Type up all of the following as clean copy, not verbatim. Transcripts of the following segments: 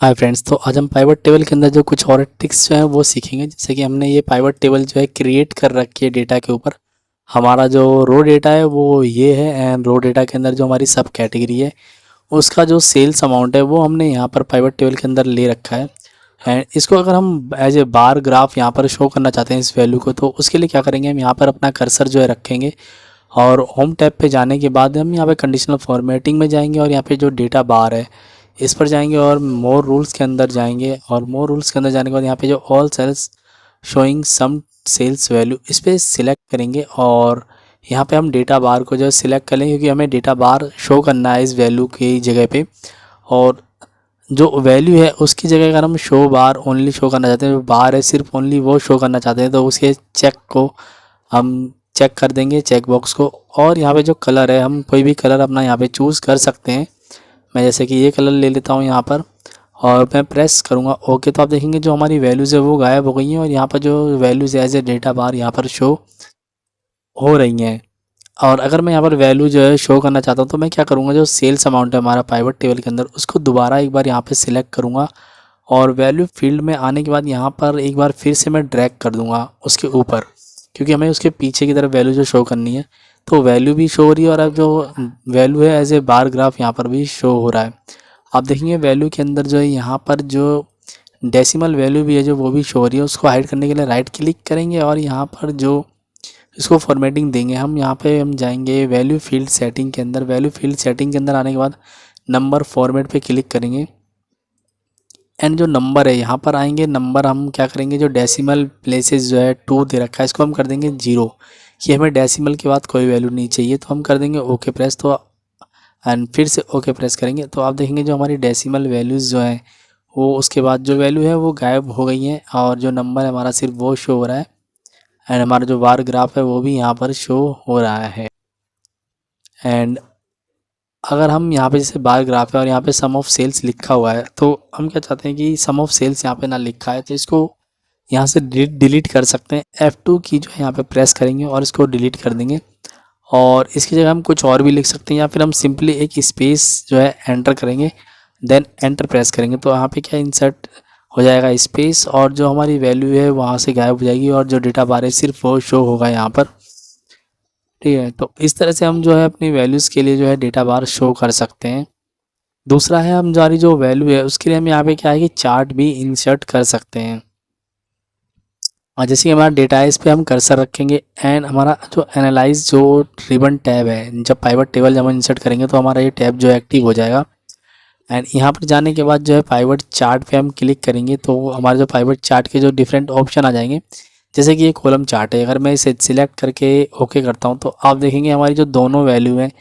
Hi friends, तो आज हम पाइवट टेबल के अंदर जो कुछ और ट्रिक्स जो है वो सीखेंगे। जैसे कि हमने ये पाइवट टेबल जो है क्रिएट कर रखी है डेटा के ऊपर। हमारा जो रो डेटा है वो ये है, एंड रो डेटा के अंदर जो हमारी सब कैटेगरी है उसका जो सेल्स अमाउंट है वो हमने यहाँ पर पाइवट टेबल के अंदर ले रखा है। एंड इसको अगर हम एज ए बार ग्राफ यहाँ पर शो करना चाहते हैं इस वैल्यू को, तो उसके लिए क्या करेंगे, हम यहाँ पर अपना कर्सर जो है रखेंगे और होम टैब पे जाने के बाद हम यहाँ पे कंडीशनल फॉर्मेटिंग में जाएंगे और यहाँ पे जो डेटा बार है इस पर जाएंगे और मोर रूल्स के अंदर जाएंगे। और मोर रूल्स के अंदर जाने के बाद यहाँ पे जो all sales showing sum sales value इस पर सिलेक्ट करेंगे और यहाँ पे हम डेटा बार को जो है सिलेक्ट कर लेंगे, क्योंकि हमें डेटा बार शो करना है इस वैल्यू की जगह पे। और जो वैल्यू है उसकी जगह अगर हम शो बार ओनली शो करना चाहते हैं, जो बार है सिर्फ ओनली वो शो करना चाहते हैं, तो उसके चेक को हम चेक कर देंगे, चेक बॉक्स को। और यहाँ पे जो कलर है हम कोई भी कलर अपना यहाँ पे चूज़ कर सकते हैं। मैं जैसे कि ये कलर ले लेता हूँ यहाँ पर और मैं प्रेस करूँगा ओके, तो आप देखेंगे जो हमारी वैल्यूज़ है वो गायब हो गई हैं और यहाँ पर जो वैल्यूज़ एज ए डेटा बार यहाँ पर शो हो रही हैं। और अगर मैं यहाँ पर वैल्यू जो है शो करना चाहता हूँ तो मैं क्या करूँगा, जो सेल्स अमाउंट है हमारा पाइवट टेबल के अंदर उसको दोबारा एक बार यहाँ पे सिलेक्ट करूँगा और वैल्यू फील्ड में आने के बाद यहाँ पर एक बार फिर से मैं ड्रैग कर दूँगा उसके ऊपर, क्योंकि हमें उसके पीछे की तरफ वैल्यू जो शो करनी है। तो वैल्यू भी शो हो रही है और अब जो वैल्यू है एज ए बार ग्राफ यहाँ पर भी शो हो रहा है। आप देखेंगे वैल्यू के अंदर जो है यहाँ पर जो डेसिमल वैल्यू भी है जो वो भी शो हो रही है। उसको हाइड करने के लिए राइट क्लिक करेंगे और यहाँ पर जो इसको फॉर्मेटिंग देंगे हम, यहाँ पे हम जाएंगे वैल्यू फील्ड सेटिंग के अंदर। वैल्यू फील्ड सेटिंग के अंदर आने के बाद नंबर फॉर्मेट पे क्लिक करेंगे एंड जो नंबर है यहाँ पर आएंगे। नंबर हम क्या करेंगे, जो डेसिमल प्लेसेस जो है 2 दे रखा है इसको हम कर देंगे 0, कि हमें डेसिमल के बाद कोई वैल्यू नहीं चाहिए। तो हम कर देंगे ओके प्रेस, तो एंड फिर से ओके प्रेस करेंगे तो आप देखेंगे जो हमारी डेसिमल वैल्यूज़ जो हैं वो उसके बाद जो वैल्यू है वो गायब हो गई हैं और जो नंबर है हमारा सिर्फ वो शो हो रहा है। एंड हमारा जो बार ग्राफ है वो भी यहाँ पर शो हो रहा है। एंड अगर हम यहाँ पे जैसे बार ग्राफ है और यहाँ पे सम ऑफ सेल्स लिखा हुआ है, तो हम क्या चाहते हैं कि सम ऑफ सेल्स यहाँ पे ना लिखा है, तो इसको यहाँ से डिलीट कर सकते हैं। F2 की जो है यहाँ पे प्रेस करेंगे और इसको डिलीट कर देंगे और इसकी जगह हम कुछ और भी लिख सकते हैं, या फिर हम सिंपली एक स्पेस जो है एंटर करेंगे, देन एंटर प्रेस करेंगे तो यहाँ पे क्या इंसर्ट हो जाएगा स्पेस और जो हमारी वैल्यू है वहाँ से गायब हो जाएगी और जो डेटा बार है सिर्फ वो शो होगा यहाँ पर। ठीक है, तो इस तरह से हम जो है अपनी वैल्यूज़ के लिए जो है डेटा बार शो कर सकते हैं। दूसरा है, हम हमारी जो वैल्यू है उसके लिए हम यहाँ पे क्या है कि चार्ट भी इंसर्ट कर सकते हैं। और जैसे कि हमारा डेटा है इस पर हम कर्सर रखेंगे एंड हमारा जो एनालाइज जो रिबन टैब है, जब पाइवट टेबल जब हम इंसर्ट करेंगे तो हमारा ये टैब जो है एक्टिव हो जाएगा। एंड यहाँ पर जाने के बाद जो है पाइवट चार्ट पे हम क्लिक करेंगे तो हमारे जो पाइवट चार्ट के जो डिफरेंट ऑप्शन आ जाएंगे। जैसे कि ये कॉलम चार्ट है, अगर मैं इसे सिलेक्ट करके ओके करता हूँ तो आप देखेंगे हमारी जो दोनों वैल्यू हैं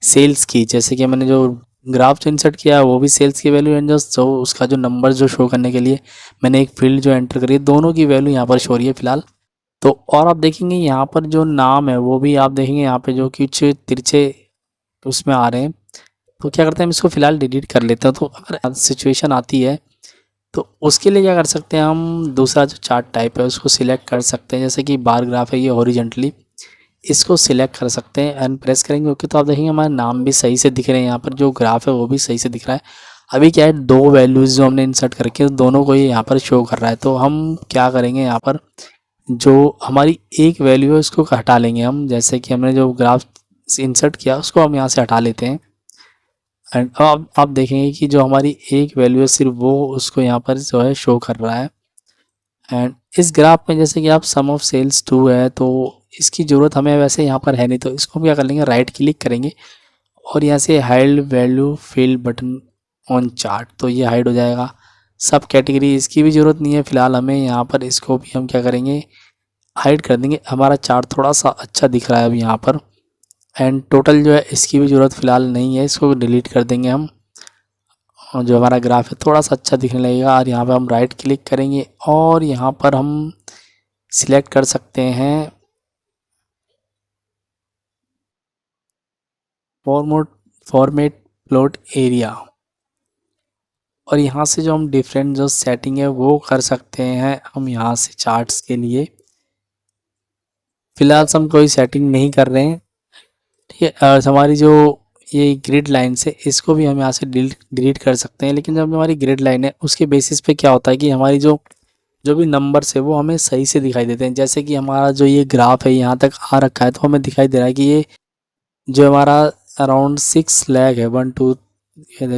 सेल्स की, जैसे कि मैंने जो ग्राफ जो इंसर्ट किया है वो भी सेल्स की वैल्यू है, जो उसका जो नंबर जो शो करने के लिए मैंने एक फील्ड जो एंटर करी है दोनों की वैल्यू यहाँ पर शो हो रही है फिलहाल। तो और आप देखेंगे यहाँ पर जो नाम है वो भी आप देखेंगे यहाँ पे जो कुछ तिरछे उसमें आ रहे हैं। तो क्या करते हैं, हम इसको फिलहाल डिलीट कर लेते हैं। तो अगर सिचुएशन आती है तो उसके लिए क्या कर सकते हैं, हम दूसरा जो चार्ट टाइप है उसको सिलेक्ट कर सकते हैं। जैसे कि बार ग्राफ है ये हॉरिजॉन्टली, इसको सिलेक्ट कर सकते हैं एंड प्रेस करेंगे ओके, तो आप देखेंगे हमारे नाम भी सही से दिख रहे हैं, यहाँ पर जो ग्राफ है वो भी सही से दिख रहा है। अभी क्या है, दो वैल्यूज़ जो हमने इंसर्ट करके दोनों को ये यहाँ पर शो कर रहा है। तो हम क्या करेंगे, यहाँ पर जो हमारी एक वैल्यू है उसको हटा लेंगे हम। जैसे कि हमने जो ग्राफ इंसर्ट किया उसको हम यहाँ से हटा लेते हैं एंड अब आप देखेंगे कि जो हमारी एक वैल्यू है सिर्फ वो उसको यहाँ पर जो है शो कर रहा है। एंड इस ग्राफ में जैसे कि आप सम ऑफ सेल्स 2 है तो इसकी ज़रूरत हमें वैसे यहाँ पर है नहीं, तो इसको हम क्या कर लेंगे, राइट क्लिक करेंगे और यहाँ से hide value field button on chart, तो ये हाइड हो जाएगा। सब कैटेगरी इसकी भी ज़रूरत नहीं है फ़िलहाल हमें, यहाँ पर इसको भी हम क्या करेंगे हाइड कर देंगे। हमारा चार्ट थोड़ा सा अच्छा दिख रहा है अभी यहाँ पर। एंड टोटल जो है इसकी भी ज़रूरत फ़िलहाल नहीं है, इसको डिलीट कर देंगे हम। और जो हमारा ग्राफ है थोड़ा सा अच्छा दिखने लगेगा और यहाँ पे हम राइट क्लिक करेंगे और यहाँ पर हम सिलेक्ट कर सकते हैं फॉर्मेट प्लॉट एरिया, और यहाँ से जो हम डिफरेंट जो सेटिंग है वो कर सकते हैं हम यहाँ से चार्ट्स के लिए। फ़िलहाल हम कोई सेटिंग नहीं कर रहे हैं। ठीक है, हमारी जो ये ग्रिड लाइन से इसको भी हम यहाँ से डिलीट कर सकते हैं। लेकिन जब हमारी ग्रिड लाइन है उसके बेसिस पे क्या होता है कि हमारी जो जो भी नंबर्स है वो हमें सही से दिखाई देते हैं। जैसे कि हमारा जो ये ग्राफ है यहाँ तक आ रखा है तो हमें दिखाई दे रहा है कि ये जो हमारा अराउंड 6 लाख है, 1 2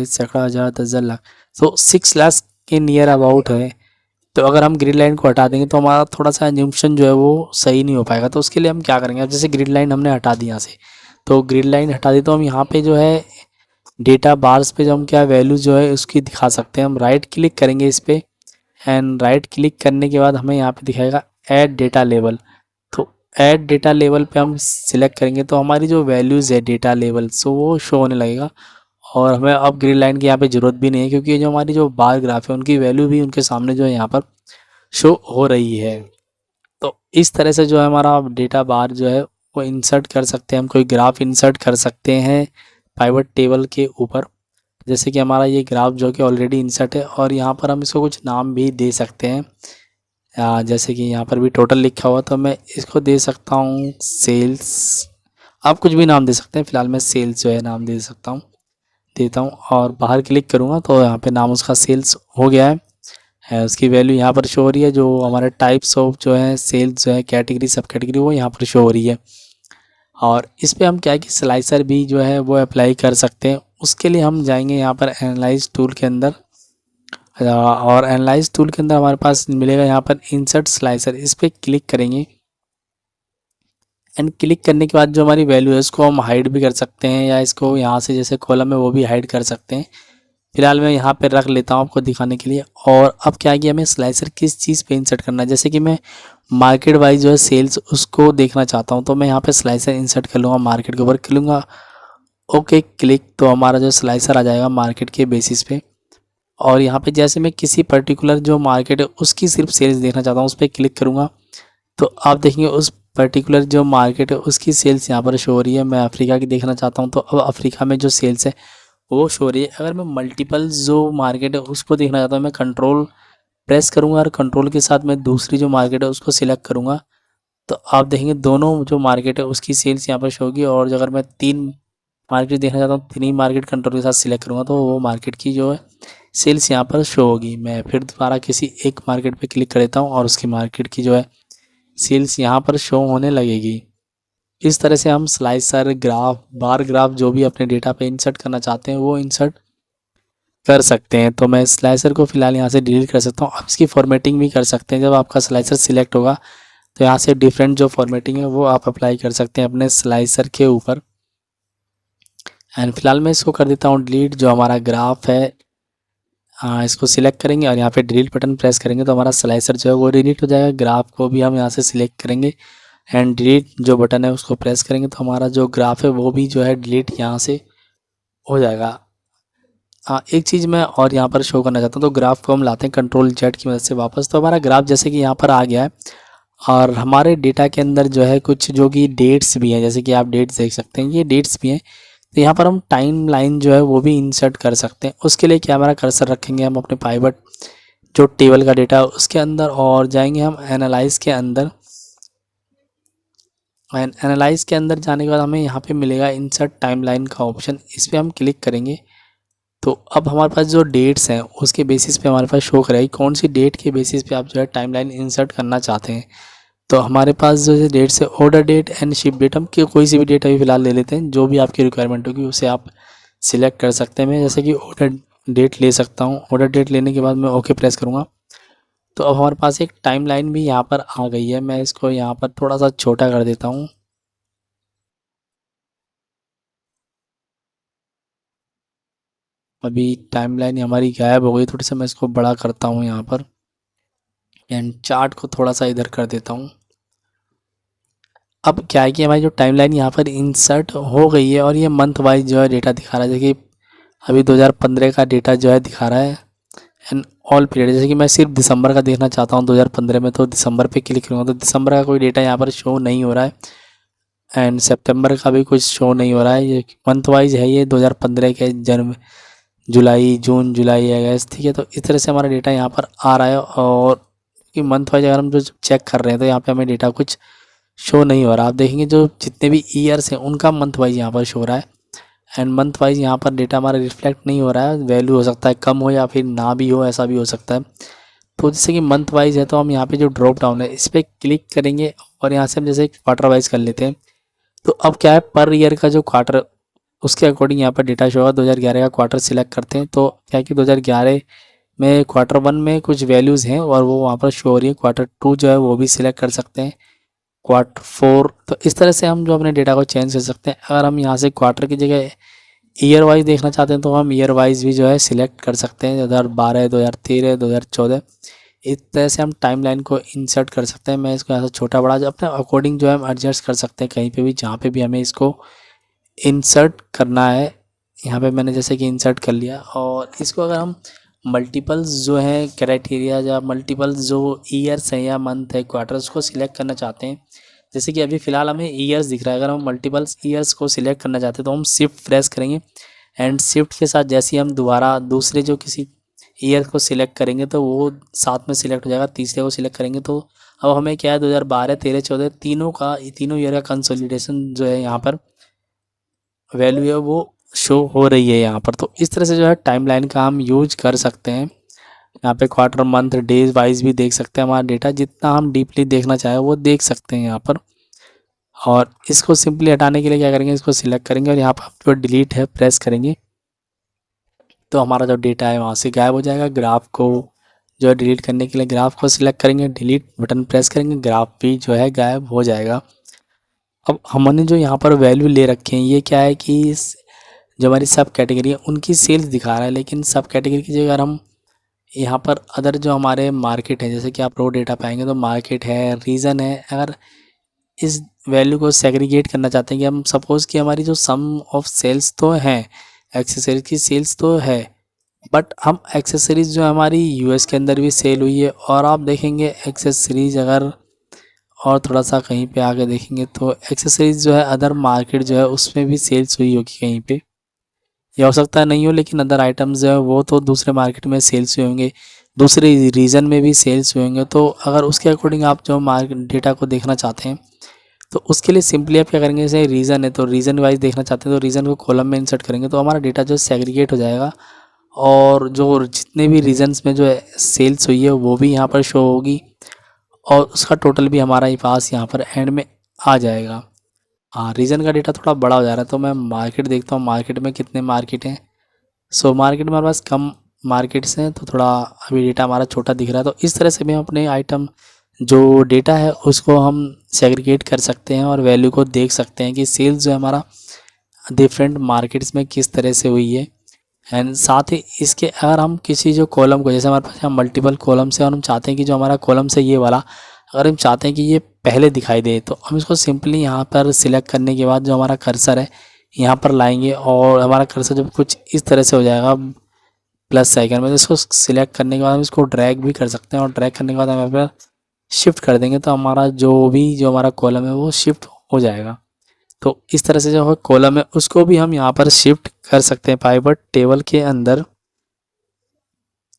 सैकड़ा हज़ार 10,000 लाख, तो 6 लाख के नियर अबाउट है। तो अगर हम ग्रिड लाइन को हटा देंगे तो हमारा थोड़ा सा एज्यूम्पशन जो है वो सही नहीं हो पाएगा। तो उसके लिए हम क्या करेंगे, अब जैसे ग्रिड लाइन हमने हटा दी यहाँ से, तो ग्रिड लाइन हटा दी तो हम यहाँ पे जो है डेटा बार्स पे जो हम क्या वैल्यू जो है उसकी दिखा सकते हैं। हम राइट क्लिक करेंगे इस पर, एंड राइट क्लिक करने के बाद हमें यहाँ पे दिखाएगा ऐड डेटा लेवल। तो ऐड डेटा लेवल पे हम सिलेक्ट करेंगे तो हमारी जो वैल्यूज़ है डेटा लेवल सो वो शो होने लगेगा। और हमें अब ग्रिड लाइन की यहाँ पे ज़रूरत भी नहीं है, क्योंकि जो हमारी जो बार ग्राफ है उनकी वैल्यू भी उनके सामने जो है यहाँ पर शो हो रही है। तो इस तरह से जो है हमारा डेटा बार जो है वो इंसर्ट कर सकते हैं, हम कोई ग्राफ इंसर्ट कर सकते हैं पाइवट टेबल के ऊपर। जैसे कि हमारा ये ग्राफ जो कि ऑलरेडी इंसर्ट है, और यहाँ पर हम इसको कुछ नाम भी दे सकते हैं। जैसे कि यहाँ पर भी टोटल लिखा हुआ, तो मैं इसको दे सकता हूँ सेल्स। आप कुछ भी नाम दे सकते हैं, फिलहाल मैं सेल्स जो है नाम दे सकता हूँ, देता हूँ। और बाहर क्लिक करूँगा तो यहाँ पे नाम उसका सेल्स हो गया है। उसकी वैल्यू यहाँ पर शो हो रही है। जो हमारे टाइप्स ऑफ जो है सेल्स जो है कैटेगरी सब कैटेगरी वो यहाँ पर शो हो रही है। और इस पे हम क्या है कि स्लाइसर भी जो है वो अप्लाई कर सकते हैं। उसके लिए हम जाएंगे यहाँ पर एनालाइज टूल के अंदर, और एनालाइज टूल के अंदर हमारे पास मिलेगा यहाँ पर इंसर्ट स्लाइसर। इस पर क्लिक करेंगे, एंड क्लिक करने के बाद जो हमारी वैल्यू है इसको हम हाइड भी कर सकते हैं, या इसको यहाँ से जैसे कॉलम है वो भी हाइड कर सकते हैं। फिलहाल मैं यहाँ पे रख लेता हूँ आपको दिखाने के लिए। और अब क्या है कि हमें स्लाइसर किस चीज़ पे इंसर्ट करना है, जैसे कि मैं मार्केट वाइज जो है सेल्स उसको देखना चाहता हूँ, तो मैं यहाँ पे स्लाइसर इंसर्ट कर लूँगा, मार्केट के ऊपर करूँगा, ओके क्लिक, तो हमारा जो स्लाइसर आ जाएगा मार्केट के बेसिस पे। और यहाँ पे जैसे मैं किसी पर्टिकुलर जो मार्केट है उसकी सिर्फ सेल्स देखना चाहता हूँ, उस पर क्लिक करूँगा तो आप देखेंगे उस पर्टिकुलर जो मार्केट है उसकी सेल्स यहाँ पर शो हो रही है। मैं अफ्रीका की देखना चाहता हूँ तो अब अफ्रीका में जो सेल्स है वो शो हो रही है। अगर मैं मल्टीपल जो मार्केट है उसको देखना चाहता हूँ, मैं कंट्रोल प्रेस करूँगा और कंट्रोल के साथ मैं दूसरी जो मार्केट है उसको सिलेक्ट करूँगा, तो आप देखेंगे दोनों जो मार्केट है उसकी सेल्स यहाँ पर शो होगी। और अगर मैं 3 मार्केट देखना चाहता हूँ, 3 ही मार्केट कंट्रोल के साथ सिलेक्ट करूँगा तो वो मार्केट की जो है सेल्स यहाँ पर शो होगी। मैं फिर दोबारा किसी एक मार्केट पे क्लिक कर देता हूँ और उसकी मार्केट की जो है सेल्स यहाँ पर शो होने लगेगी। इस तरह से हम स्लाइसर, ग्राफ, बार ग्राफ जो भी अपने डेटा पे इंसर्ट करना चाहते हैं वो इंसर्ट कर सकते हैं। तो मैं स्लाइसर को फिलहाल यहाँ से डिलीट कर सकता हूँ। आप इसकी फॉर्मेटिंग भी कर सकते हैं। जब आपका स्लाइसर सिलेक्ट होगा तो यहाँ से डिफरेंट जो फॉर्मेटिंग है वो आप अप्लाई कर सकते हैं अपने स्लाइसर के ऊपर। एंड फिलहाल मैं इसको कर देता हूँ डिलीट। जो हमारा ग्राफ है इसको सिलेक्ट करेंगे और यहाँ पे डिलीट बटन प्रेस करेंगे तो हमारा स्लाइसर जो है वो डिलीट हो जाएगा। ग्राफ को भी हम यहाँ से सिलेक्ट करेंगे एंड डिलीट जो बटन है उसको प्रेस करेंगे तो हमारा जो ग्राफ है वो भी जो है डिलीट यहाँ से हो जाएगा। एक चीज़ मैं और यहाँ पर शो करना चाहता हूँ, तो ग्राफ को हम लाते हैं कंट्रोल जेड की मदद से वापस। तो हमारा ग्राफ जैसे कि यहाँ पर आ गया है, और हमारे डेटा के अंदर जो है कुछ जो कि डेट्स भी हैं, जैसे कि आप डेट्स देख सकते हैं, ये डेट्स भी हैं। तो यहाँ पर हम टाइम लाइन जो है वो भी इंसर्ट कर सकते हैं। उसके लिए क्या हमारा कर्सर रखेंगे हम अपने पाइवट जो टेबल का डेटा है उसके अंदर, और जाएंगे हम एनालाइज के अंदर। एनालाइज के अंदर जाने के बाद हमें यहाँ पे मिलेगा इंसर्ट टाइमलाइन का ऑप्शन, इस पर हम क्लिक करेंगे। तो अब हमारे पास जो डेट्स हैं उसके बेसिस पे हमारे पास शो करेगी कौन सी डेट के बेसिस पे आप जो है टाइमलाइन इंसर्ट करना चाहते हैं। तो हमारे पास जो है डेट्स है order date and ship date, हम कोई सी भी डेट अभी फ़िलहाल ले लेते हैं, जो भी आपकी रिक्वायरमेंट होगी उसे आप सिलेक्ट कर सकते हैं। मैं जैसे कि ऑर्डर डेट ले सकता हूँ। ऑर्डर डेट लेने के बाद मैं ओके प्रेस करूँगा तो अब हमारे पास एक टाइमलाइन भी यहाँ पर आ गई है। मैं इसको यहाँ पर थोड़ा सा छोटा कर देता हूँ। अभी टाइमलाइन हमारी गायब हो गई, थोड़ी सा मैं इसको बड़ा करता हूँ यहाँ पर, एंड चार्ट को थोड़ा सा इधर कर देता हूँ। अब क्या है कि हमारी जो टाइमलाइन यहाँ पर इंसर्ट हो गई है और ये मंथ वाइज जो है डेटा दिखा रहा है। जैसे कि अभी 2015 का डेटा जो है दिखा रहा है एंड ऑल पीरियड। जैसे कि मैं सिर्फ दिसंबर का देखना चाहता हूँ 2015 में, तो दिसंबर पे क्लिक करूँगा तो दिसंबर का कोई डेटा यहाँ पर शो नहीं हो रहा है, एंड सितंबर का भी कुछ शो नहीं हो रहा है। ये मंथ वाइज है, ये 2015 के जनवरी, जुलाई, जून, जुलाई, अगस्त, ठीक है। तो इस तरह से हमारा डेटा यहाँ पर आ रहा है। और कि मंथ वाइज अगर हम जो चेक कर रहे हैं तो यहाँ पे हमें डेटा कुछ शो नहीं हो रहा। आप देखेंगे जो जितने भी ईयर्स हैं उनका मंथ वाइज यहाँ पर शो हो रहा है। एंड मंथ वाइज यहाँ पर डेटा हमारा रिफ्लेक्ट नहीं हो रहा है, वैल्यू हो सकता है कम हो या फिर ना भी हो, ऐसा भी हो सकता है। तो जैसे कि मंथ वाइज है तो हम यहाँ पे जो ड्रॉप डाउन है इस पर क्लिक करेंगे और यहाँ से हम जैसे क्वार्टर वाइज कर लेते हैं। तो अब क्या है, पर ईयर का जो क्वार्टर उसके अकॉर्डिंग यहाँ पर डेटा शो होगा। 2011 का क्वार्टर सिलेक्ट करते हैं तो क्या है कि 2011 में क्वार्टर वन में कुछ वैल्यूज़ हैं और वो वहाँ पर शो हो रही है। क्वार्टर टू जो है वो भी सिलेक्ट कर सकते हैं, क्वार्टर फोर। तो इस तरह से हम जो अपने डेटा को चेंज कर सकते हैं। अगर हम यहाँ से क्वार्टर की जगह ईयर वाइज देखना चाहते हैं तो हम ईयर वाइज भी जो है सिलेक्ट कर सकते हैं, 2012, 2013, 2014। इस तरह से हम टाइमलाइन को इंसर्ट कर सकते हैं। मैं इसको ऐसा छोटा बड़ा जो अपने अकॉर्डिंग जो है हम एडजस्ट कर सकते हैं कहीं पे भी, जहाँ पे भी हमें इसको इंसर्ट करना है। यहाँ पे मैंने जैसे कि इंसर्ट कर लिया। और इसको अगर हम मल्टीपल्स जो है क्राइटेरिया या मल्टीपल्स जो ईयर्स हैं या मंथ है, क्वार्टर्स को सिलेक्ट करना चाहते हैं, जैसे कि अभी फ़िलहाल हमें ईयर्स दिख रहा है। अगर हम मल्टीपल्स ईयर्स को सिलेक्ट करना चाहते हैं तो हम शिफ्ट प्रेस करेंगे एंड शिफ्ट के साथ जैसे ही हम दोबारा दूसरे जो किसी ईयर को सिलेक्ट करेंगे तो वो साथ में सिलेक्ट हो जाएगा। तीसरे को सिलेक्ट करेंगे तो अब हमें क्या है, 2012, 13, 14 तीनों ईयर का कंसोलिडेशन जो है यहाँ पर वैल्यू है वो शो हो रही है यहाँ पर। तो इस तरह से जो है टाइमलाइन का हम यूज कर सकते हैं। यहाँ पे क्वार्टर, मंथ, डेज वाइज भी देख सकते हैं हमारा डेटा, जितना हम डीपली देखना चाहें वो देख सकते हैं यहाँ पर। और इसको सिंपली हटाने के लिए क्या करेंगे, इसको सिलेक्ट करेंगे और यहाँ पर जो डिलीट है प्रेस करेंगे तो हमारा जो डेटा है वहाँ से गायब हो जाएगा। ग्राफ को जो है डिलीट करने के लिए ग्राफ को सिलेक्ट करेंगे, डिलीट बटन प्रेस करेंगे, ग्राफ भी जो है गायब हो जाएगा। अब हमने जो यहाँ पर वैल्यू ले रखे हैं ये क्या है कि जो हमारी सब कैटेगरी है उनकी सेल्स दिखा रहा है, लेकिन सब कैटेगरी की जगह अगर हम यहाँ पर अदर जो हमारे मार्केट है, जैसे कि आप रो डेटा पाएंगे तो मार्केट है, रीज़न है, अगर इस वैल्यू को सेग्रीगेट करना चाहते हैं कि हम सपोज़ कि हमारी जो सम ऑफ सेल्स तो है, एक्सेसरीज की सेल्स तो है, बट हम एक्सेसरीज़ जो हमारी यूएस के अंदर भी सेल हुई है। और आप देखेंगे एक्सेसरीज़ अगर और थोड़ा सा कहीं पे आगे देखेंगे तो एक्सेसरीज़ जो है अदर मार्केट जो है उसमें भी सेल्स हुई होगी कहीं पे, या हो सकता है नहीं हो, लेकिन अदर आइटम्स जो है वो तो दूसरे मार्केट में सेल्स हुए होंगे, दूसरे रीजन में भी सेल्स हुए होंगे। तो अगर उसके अकॉर्डिंग आप जो मार्केट डेटा को देखना चाहते हैं तो उसके लिए सिंपली आप क्या करेंगे, जैसे रीज़न है तो रीज़न वाइज देखना चाहते हैं तो रीज़न को कॉलम में इंसर्ट करेंगे तो हमारा डेटा जो सेग्रीगेट हो जाएगा और जो जितने भी रीजन्स में जो है सेल्स हुई है वो भी यहाँ पर शो होगी और उसका टोटल भी हमारा ही पास यहाँ पर एंड में आ जाएगा। हाँ, रीजन का डेटा थोड़ा बड़ा हो जा रहा है तो मैं मार्केट देखता हूँ, मार्केट में कितने मार्केट हैं। सो मार्केट में हमारे पास कम मार्केट्स हैं तो थोड़ा अभी डेटा हमारा छोटा दिख रहा है। तो इस तरह से भी हम अपने आइटम जो डेटा है उसको हम सेग्रीगेट कर सकते हैं और वैल्यू को देख सकते हैं कि सेल्स जो है हमारा डिफरेंट मार्केट्स में किस तरह से हुई है। एंड साथ ही इसके अगर हम किसी जो कॉलम को, जैसे हमारे पास यहाँ मल्टीपल कॉलम्स है और हम चाहते हैं कि जो हमारा कॉलम्स है ये वाला, अगर हम चाहते हैं कि ये पहले दिखाई दे तो हम इसको सिंपली यहाँ पर सिलेक्ट करने के बाद जो हमारा कर्सर है यहाँ पर लाएंगे और हमारा कर्सर जब कुछ इस तरह से हो जाएगा प्लस आइकन में, तो इसको सिलेक्ट करने के बाद हम इसको ड्रैग भी कर सकते हैं और ड्रैग करने के बाद हम यहाँ पर शिफ्ट कर देंगे तो हमारा जो हमारा कॉलम है वो शिफ्ट हो जाएगा। तो इस तरह से जो है कॉलम है उसको भी हम यहाँ पर शिफ्ट कर सकते हैं पाइवट टेबल के अंदर।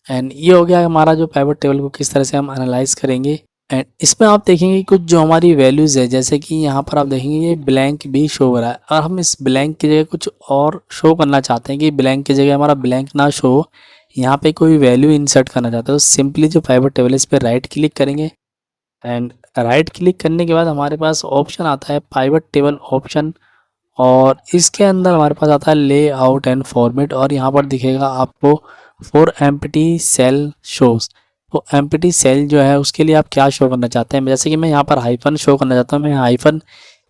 एंड ये हो गया हमारा जो पाइवट टेबल को किस तरह से हम एनालाइज करेंगे। एंड इसमें आप देखेंगे कुछ जो हमारी वैल्यूज़ है, जैसे कि यहाँ पर आप देखेंगे ये ब्लैंक भी शो हो रहा है और हम इस ब्लैंक की जगह कुछ और शो करना चाहते हैं कि ब्लैंक की जगह हमारा ब्लैंक ना शो, यहाँ पे कोई वैल्यू इंसर्ट करना चाहते हैं तो सिंपली जो पाइवट टेबल है इस पर राइट क्लिक करेंगे। एंड राइट क्लिक करने के बाद हमारे पास ऑप्शन आता है पाइवट टेबल ऑप्शन और इसके अंदर हमारे पास आता है लेआउट एंड फॉर्मेट और यहाँ पर दिखेगा आपको फॉर एम्प्टी सेल शोज। तो एम्प्टी सेल जो है उसके लिए आप क्या शो करना चाहते हैं, जैसे कि मैं यहाँ पर हाइफन शो करना चाहता हूँ, मैं हाइफन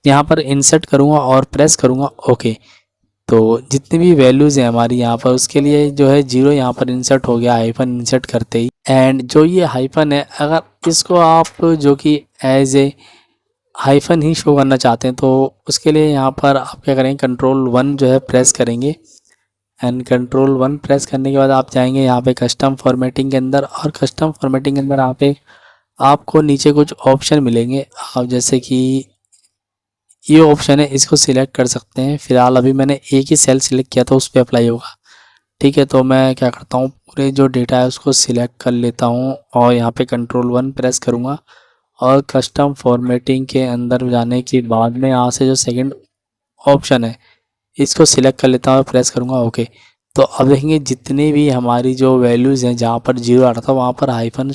यहाँ पर इंसर्ट करूँगा और प्रेस करूँगा ओके। तो जितनी भी वैल्यूज़ हैं हमारी यहाँ पर उसके लिए जो है 0 यहाँ पर इंसर्ट हो गया हाइफन इंसर्ट करते ही। एंड जो ये हाइफन है अगर इसको आप जो कि एज ए हाइफन ही शो करना चाहते हैं तो उसके लिए यहाँ पर आप क्या करेंगे, कंट्रोल 1 जो है प्रेस करेंगे। एंड कंट्रोल 1 प्रेस करने के बाद आप जाएंगे यहाँ पे कस्टम फॉर्मेटिंग के अंदर और कस्टम फॉर्मेटिंग के अंदर आपको नीचे कुछ ऑप्शन मिलेंगे। आप जैसे कि ये ऑप्शन है इसको सिलेक्ट कर सकते हैं। फिलहाल अभी मैंने एक ही सेल सिलेक्ट किया था उस पर अप्लाई होगा, ठीक है। तो मैं क्या करता हूँ पूरे जो डेटा है उसको सिलेक्ट कर लेता हूँ और यहाँ पे कंट्रोल 1 प्रेस करूँगा और कस्टम फॉर्मेटिंग के अंदर जाने के बाद में यहाँ से जो सेकंड ऑप्शन है इसको सिलेक्ट कर लेता हूँ, प्रेस करूँगा ओके। तो अब देखेंगे जितने भी हमारी जो वैल्यूज़ हैं, जहाँ पर जीरो आ रहा था वहाँ पर हाइफन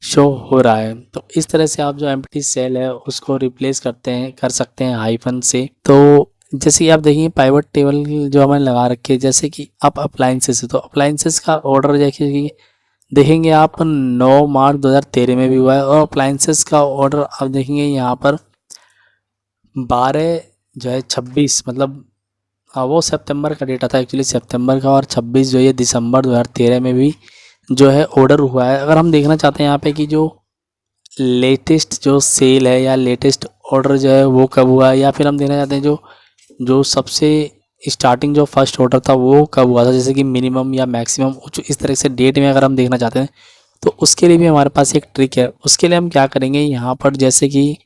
शो हो रहा है। तो इस तरह से आप जो एम्प्टी सेल है उसको रिप्लेस कर सकते हैं हाइफन से। तो जैसे कि आप देखिए पाइवट टेबल जो हमने लगा रखी है, जैसे कि आप अप्लाइंसेस है, तो अप्लाइंसेस का ऑर्डर जैसे कि देखेंगे आप 9 मार्च 2013 में भी हुआ है, और अप्लाइंसेस का ऑर्डर आप देखेंगे यहाँ पर 12 जो है 26 मतलब वो सितंबर का डेटा था एक्चुअली, सितंबर का, और 26 जो है दिसंबर 2013 में भी जो है ऑर्डर हुआ है। अगर हम देखना चाहते हैं यहाँ पे कि जो लेटेस्ट जो सेल है या लेटेस्ट ऑर्डर जो है वो कब हुआ है, या फिर हम देखना चाहते हैं जो जो सबसे स्टार्टिंग जो फर्स्ट ऑर्डर था वो कब हुआ था, जैसे कि मिनिमम या मैक्सिमम, इस तरह से डेट में अगर हम देखना चाहते हैं तो उसके लिए भी हमारे पास एक ट्रिक है। उसके लिए हम क्या करेंगे, यहाँ पर जैसे कि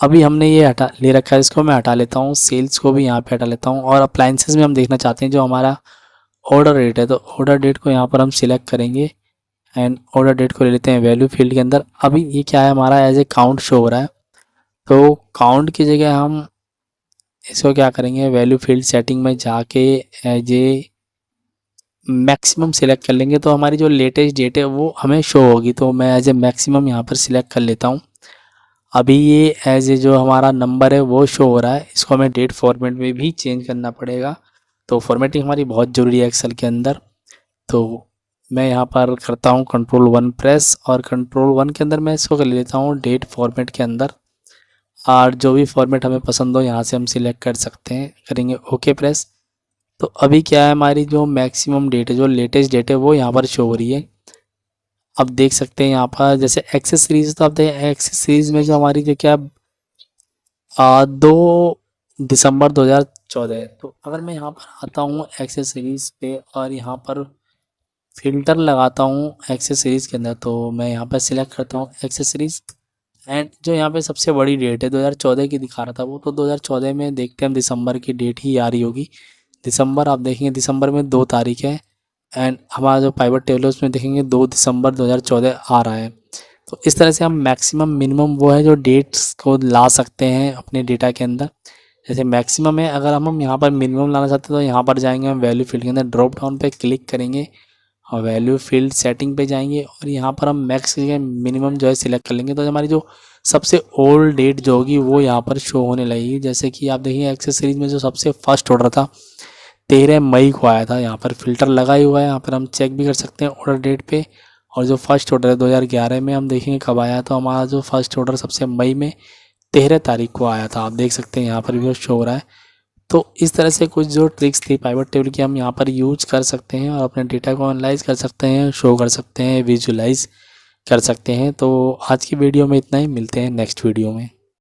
अभी हमने ये हटा ले रखा है, इसको मैं हटा लेता हूँ, सेल्स को भी यहाँ पे हटा लेता हूँ, और अप्लाइंसेस में हम देखना चाहते हैं जो हमारा ऑर्डर डेट है, तो ऑर्डर डेट को यहाँ पर हम सिलेक्ट करेंगे एंड ऑर्डर डेट को ले लेते हैं वैल्यू फील्ड के अंदर। अभी ये क्या है, हमारा एज ए काउंट शो हो रहा है, तो काउंट की जगह हम इसको क्या करेंगे, वैल्यू फील्ड सेटिंग में जाके एज ए मैक्सिमम सिलेक्ट कर लेंगे, तो हमारी जो लेटेस्ट डेट है वो हमें शो होगी। तो मैं एज ए मैक्सिमम यहाँ पर सिलेक्ट कर लेता हूँ। अभी ये एज ए जो हमारा नंबर है वो शो हो रहा है, इसको हमें डेट फॉर्मेट में भी चेंज करना पड़ेगा। तो फॉर्मेटिंग हमारी बहुत ज़रूरी है एक्सेल के अंदर। तो मैं यहाँ पर करता हूँ कंट्रोल 1 प्रेस, और कंट्रोल 1 के अंदर मैं इसको कर लेता हूँ डेट फॉर्मेट के अंदर, और जो भी फॉर्मेट हमें पसंद हो यहाँ से हम सिलेक्ट कर सकते हैं, करेंगे ओके प्रेस। तो अभी क्या है, हमारी जो मैक्सिमम डेट है, जो लेटेस्ट डेट है वो यहाँ पर शो हो रही है। अब देख सकते हैं यहाँ पर जैसे एक्सेस सीरीज, तो आप देखें एक्सेस सीरीज में जो हमारी जो क्या 2 दिसंबर 2014 है। तो अगर मैं यहाँ पर आता हूँ एक्सेस सीरीज पे और यहाँ पर फिल्टर लगाता हूँ एक्सेस सीरीज के अंदर, तो मैं यहाँ पर सिलेक्ट करता हूँ एक्सेस सीरीज, एंड जो यहाँ पे सबसे बड़ी डेट है 2014 की दिखा रहा था वो, तो 2014 में देखते हैं हम दिसंबर की डेट ही आ रही होगी। दिसंबर आप देखेंगे दिसंबर में 2 तारीख है, एंड हमारा जो पाइवट टेबल है उसमें देखेंगे 2 दिसंबर 2014 आ रहा है। तो इस तरह से हम मैक्सिमम मिनिमम वो है जो डेट्स को ला सकते हैं अपने डेटा के अंदर। जैसे मैक्सिमम है, अगर हम यहाँ पर मिनिमम लाना चाहते हैं तो यहाँ पर जाएंगे, हम वैल्यू फील्ड के अंदर ड्रॉप डाउन पे क्लिक करेंगे और वैल्यू फील्ड सेटिंग पे जाएंगे, और यहाँ पर हम मैक्स के मिनिमम जो है सिलेक्ट कर लेंगे। तो हमारी जो सबसे ओल्ड डेट जो होगी वो यहाँ पर शो होने लगेगी। जैसे कि आप देखिए एक्सेस सीरीज में जो सबसे फर्स्ट ऑर्डर था 13 मई को आया था, यहाँ पर फिल्टर लगा ही हुआ है, यहाँ पर हम चेक भी कर सकते हैं ऑर्डर डेट पे। और जो फर्स्ट ऑर्डर है 2011 में, हम देखेंगे कब आया, तो हमारा जो फर्स्ट ऑर्डर सबसे मई में 13 तारीख को आया था। आप देख सकते हैं यहाँ पर भी शो हो रहा है। तो इस तरह से कुछ जो ट्रिक्स थी पाइवट टेबल की हम यहाँ पर यूज कर सकते हैं, और अपने डेटा को एनालाइज कर सकते हैं, शो कर सकते हैं, विजुलाइज कर सकते हैं। तो आज की वीडियो में इतना ही, मिलते हैं नेक्स्ट वीडियो में।